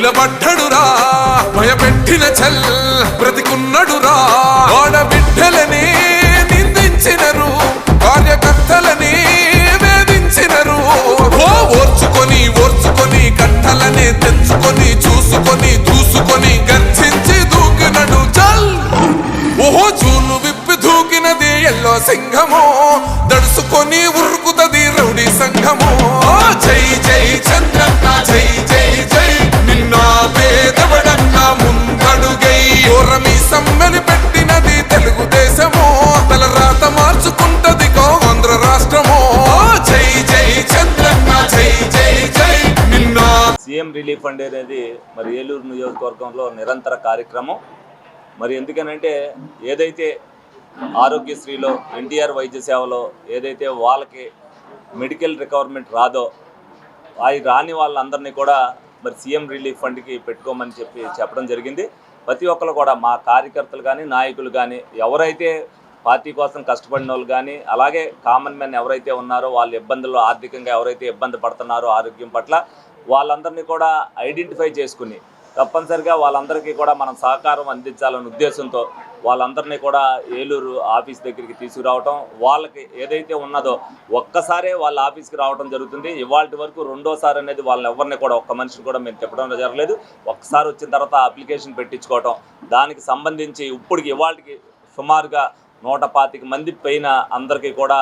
నిలబడ్డడురా భయపెట్టిన చల్ బ్రతికున్నడురా ఆడబిడ్డలని నిందించినరు కార్యకర్తలని వేధించినరు ఓర్చుకొని ఓర్చుకొని కట్టలనే తెంచుకొని చూసుకొని దూసుకొని గర్జించి దూకినడు చల్ ఓహో చూలు విప్పి దూకినది ఎల్లో సింహము దడుసుకొని ఉరుకుతది రౌడీ సంఘము జై జై చంద్రన్న జై జై జై నిన్న పేదవడన్న ముందడుగై ఓరమి సమ్మెలి పెట్టినది తెలుగుదేశము తలరాత మార్చుకుంటది ఆంధ్ర రాష్ట్రము జై జై చంద్రన్న జై జై జై నిన్న. సీఎం రిలీఫ్ ఫండ్ అనేది మరి ఏలూరు నియోజకవర్గంలో నిరంతర కార్యక్రమం. మరి ఎందుకనంటే ఏదైతే ఆరోగ్యశ్రీలో ఎన్టీఆర్ వైద్య సేవలో ఏదైతే వాళ్ళకి మెడికల్ రికవర్మెంట్ రాదో అవి రాని వాళ్ళందరినీ కూడా మరి సీఎం రిలీఫ్ ఫండ్కి పెట్టుకోమని చెప్పడం జరిగింది. ప్రతి ఒక్కరు కూడా మా కార్యకర్తలు కానీ నాయకులు కానీ ఎవరైతే పార్టీ కోసం కష్టపడిన వాళ్ళు కానీ అలాగే కామన్ మ్యాన్ ఎవరైతే ఉన్నారో వాళ్ళ ఇబ్బందుల్లో ఆర్థికంగా ఎవరైతే ఇబ్బంది పడుతున్నారో ఆరోగ్యం పట్ల వాళ్ళందరినీ కూడా ఐడెంటిఫై చేసుకుని తప్పనిసరిగా వాళ్ళందరికీ కూడా మనం సహకారం అందించాలనే ఉద్దేశంతో వాళ్ళందరినీ కూడా ఏలూరు ఆఫీస్ దగ్గరికి తీసుకురావటం వాళ్ళకి ఏదైతే ఉన్నదో ఒక్కసారే వాళ్ళ ఆఫీస్కి రావడం జరుగుతుంది. ఇవాళ వరకు రెండోసారి అనేది వాళ్ళని ఎవరిని కూడా ఒక్క మనిషిని కూడా మేము చెప్పడం జరగలేదు. ఒక్కసారి వచ్చిన తర్వాత అప్లికేషన్ పెట్టించుకోవటం దానికి సంబంధించి ఇప్పటికి ఇవాళకి సుమారుగా 125 మంది పైన అందరికీ కూడా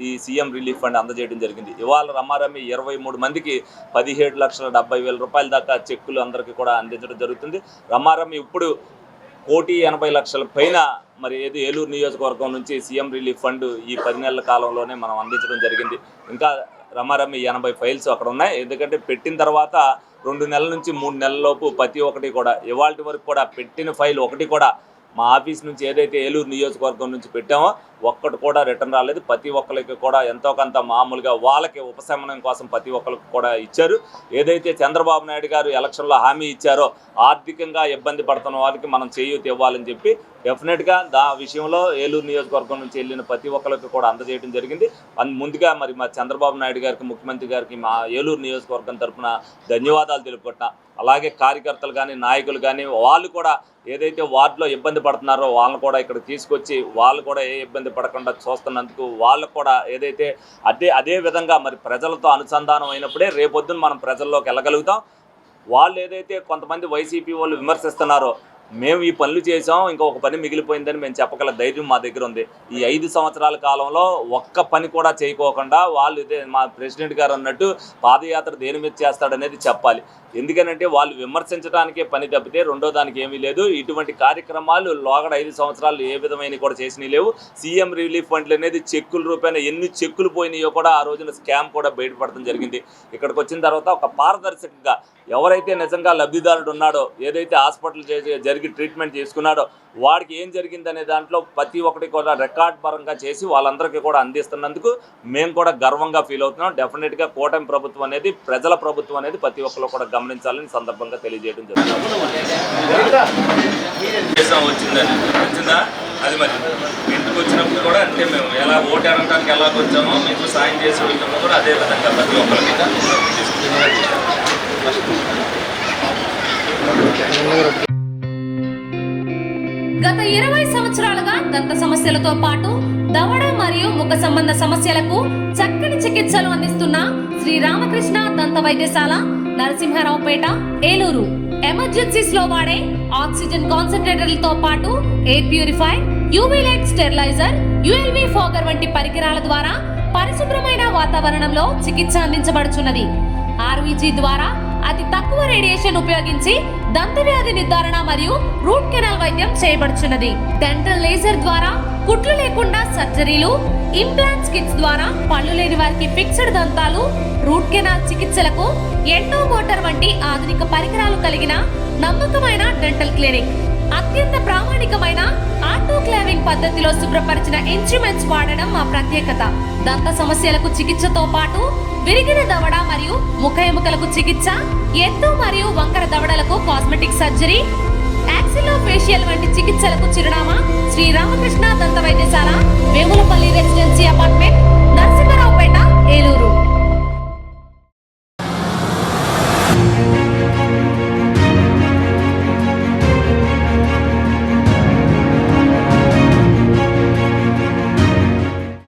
ఈ సీఎం రిలీఫ్ ఫండ్ అందజేయడం జరిగింది. ఇవాళ రమారమి 23 మందికి 17,70,000 రూపాయల దాకా చెక్కులు అందరికీ కూడా అందించడం జరుగుతుంది. రమారమి ఇప్పుడు 1,80,00,000 పైన మరి ఏది ఏలూరు నియోజకవర్గం నుంచి సీఎం రిలీఫ్ ఫండ్ ఈ 10 నెలల కాలంలోనే మనం అందించడం జరిగింది. ఇంకా రమారమి 80 ఫైల్స్ అక్కడ ఉన్నాయి. ఎందుకంటే పెట్టిన తర్వాత 2 నెలల నుంచి 3 నెలల లోపు ప్రతి ఒక్కటి కూడా ఇవాళ వరకు కూడా పెట్టిన ఫైల్ ఒకటి కూడా మా ఆఫీస్ నుంచి ఏదైతే ఏలూరు నియోజకవర్గం నుంచి పెట్టామో ఒక్కటి కూడా రిటర్న్ రాలేదు. ప్రతి ఒక్కరికి కూడా ఎంతో కొంత మామూలుగా వాళ్ళకి ఉపశమనం కోసం ప్రతి ఒక్కరికి కూడా ఇచ్చారు. ఏదైతే చంద్రబాబు నాయుడు గారు ఎలక్షన్లో హామీ ఇచ్చారో ఆర్థికంగా ఇబ్బంది పడుతున్న వాళ్ళకి మనం చేయూత ఇవ్వాలని చెప్పి డెఫినెట్గా విషయంలో ఏలూరు నియోజకవర్గం నుంచి వెళ్ళిన ప్రతి ఒక్కరికి కూడా అందజేయడం జరిగింది. ముందుగా మరి మా చంద్రబాబు నాయుడు గారికి ముఖ్యమంత్రి గారికి మా ఏలూరు నియోజకవర్గం తరఫున ధన్యవాదాలు తెలుపుకుంటున్నా. అలాగే కార్యకర్తలు కానీ నాయకులు కానీ వాళ్ళు కూడా ఏదైతే వార్డులో ఇబ్బంది పడుతున్నారో వాళ్ళని కూడా ఇక్కడ తీసుకొచ్చి వాళ్ళు కూడా ఏ ఇబ్బంది పడకుండా చూస్తున్నందుకు వాళ్ళకు కూడా ఏదైతే అదే విధంగా మరి ప్రజలతో అనుసంధానం అయినప్పుడే రేపొద్దున మనం ప్రజల్లోకి వెళ్ళగలుగుతాం. వాళ్ళు ఏదైతే కొంతమంది వైసీపీ వాళ్ళు విమర్శిస్తున్నారో మేము ఈ పనులు చేసాం ఇంకొక పని మిగిలిపోయిందని మేము చెప్పగల ధైర్యం మా దగ్గర ఉంది. ఈ 5 సంవత్సరాల కాలంలో ఒక్క పని కూడా చేయకోకుండా వాళ్ళు ఇదే మా ప్రెసిడెంట్ గారు అన్నట్టు పాదయాత్ర దేని మీద చేస్తాడనేది చెప్పాలి. ఎందుకనంటే వాళ్ళు విమర్శించడానికే పని తప్పితే రెండో దానికి ఏమీ లేదు. ఇటువంటి కార్యక్రమాలు లోగడ 5 సంవత్సరాలు ఏ విధమైన కూడా చేసినవి లేవు. సీఎం రిలీఫ్ ఫండ్లు అనేది చెక్కుల రూపాయన ఎన్ని చెక్కులు పోయినాయో కూడా ఆ రోజున స్కామ్ కూడా బయటపడడం జరిగింది. ఇక్కడికి వచ్చిన తర్వాత ఒక పారదర్శకంగా ఎవరైతే నిజంగా లబ్ధిదారుడు ఉన్నాడో ఏదైతే హాస్పిటల్ జరిగి ట్రీట్మెంట్ చేసుకున్నాడో వాడికి ఏం జరిగిందనే దాంట్లో ప్రతి ఒక్కటి కూడా రికార్డ్ పరంగా చేసి వాళ్ళందరికీ కూడా అందిస్తున్నందుకు మేము కూడా గర్వంగా ఫీల్ అవుతున్నాం. డెఫినెట్గా కూటమి ప్రభుత్వం అనేది ప్రజల ప్రభుత్వం అనేది ప్రతి ఒక్కరు కూడా గమనించాలని సందర్భంగా తెలియజేయడం జరుగుతుంది. వచ్చిందా అది మరి ఇంటికి వచ్చినప్పుడు కూడా అంటే మేము ఎలా ఓటు అనడానికి ఎలా వచ్చామో మీకు సాయం చేసి వెళ్తామో కూడా అదే విధంగా ప్రతి ఒక్కరికి గత 20 సంవత్సరాలుగా దంత సమస్యలతో పాటు దవడ మరియు ముఖ సంబంధ సమస్యలకు చక్కని చికిత్సలు అందిస్తున్న శ్రీ రామకృష్ణ దంత వైద్యశాల నరసింహారావుపేట ఏలూరు. ఎమర్జెన్సీస్ లో వాడే ఆక్సిజన్ కాన్సంట్రేటర్లతో పాటు air purifier, UV light steriliser, ULV fogger వంటి పరికరాల ద్వారా పరిశుభ్రమైన వాతావరణంలో చికిత్స అందించబడుచున్నది. ఆర్వీజీ ద్వారా అతి తక్కువ రేడియేషన్ ఉపయోగించి దంత వ్యాధి నిర్ధారణ మరియు రూట్ కెనాల్ వైద్యం చేయబడుచున్నది. డెంటల్ లేజర్ ద్వారా కుట్లు లేకుండా సర్జరీలు, ఇంప్లాంట్స్ కిట్స్ ద్వారా పళ్ళు లేని వారికి ఫిక్స్డ్ దంతాలు, రూట్ కెనాల్ చికిత్సలకు ఎండో మోటార్ వంటి ఆధునిక పరికరాలు కలిగిన నమ్మకమైన డెంటల్ క్లినిక్. అత్యంత ప్రామాణికమైన ఆటోక్లావింగ్ పద్ధతిలో శుభ్రపరిచిన ఇన్స్ట్రుమెంట్స్ వాడడం మా ప్రత్యేకత. దంత సమస్యలకు చికిత్సతో పాటు విరిగిన దవడ మరియు ముఖ ఎముకలకు చికిత్స, ఎత్తు మరియు వంకర దవడలకు కాస్మెటిక్ సర్జరీ, యాక్సిలో ఫేషియల్ వంటి చికిత్సలకు చిరునామా శ్రీ రామకృష్ణ దంత వైద్యశాల